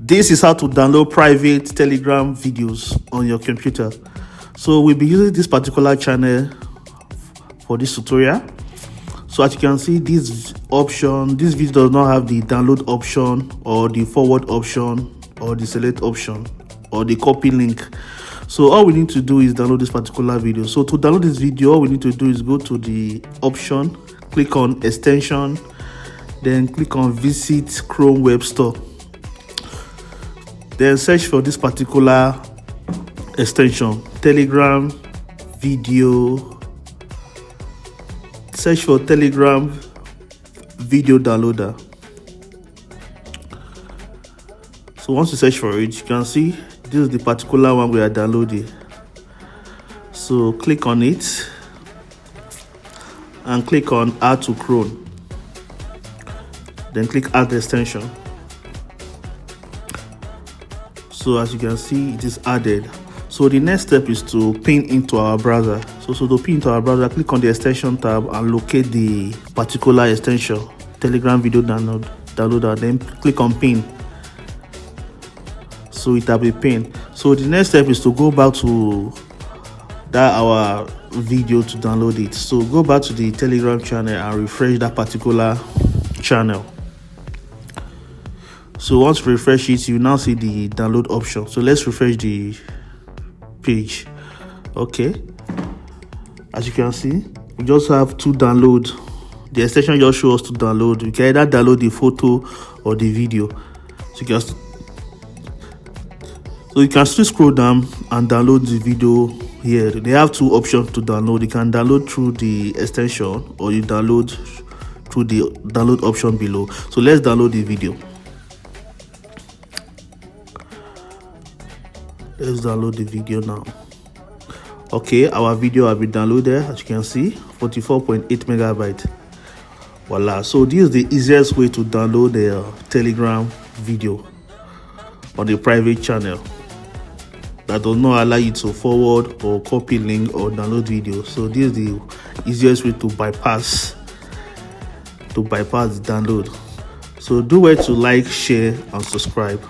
This is how to download private Telegram videos on your computer. So we'll be using this particular channel for this tutorial. So as you can see, this video does not have the download option or the forward option or the select option or the copy link. So all we need to do is download this particular video. So to download this video, all we need to do is go to the option, click on extension, then click on visit Chrome Web Store. Then search for this particular extension, Telegram video. Search for Telegram video downloader. So once you search for it, you can see this is the particular one we are downloading. So click on it and click on add to Chrome. Then click add extension. So as you can see, it is added. So the next step is to pin into our browser. So to pin into our browser, click on the extension tab and locate the particular extension, Telegram video downloader. Then click on pin. So it will be pinned. So the next step is to go back to our video to download it. So go back to the Telegram channel and refresh that particular channel. So once you refresh it, you now see the download option. So let's refresh the page. Okay, as you can see, we just have to download. The extension just shows us to download. You can either download the photo or the video. So you can still scroll down and download the video here. They have two options to download. You can download through the extension or you download through the download option below. So let's download the video. Let's download the video now. Okay, our video has been downloaded. As you can see, 44.8 megabytes. Voila. So this is the easiest way to download the Telegram video on the private channel that does not allow you to forward or copy link or download video. So this is the easiest way to bypass the download. So do well to like, share and subscribe.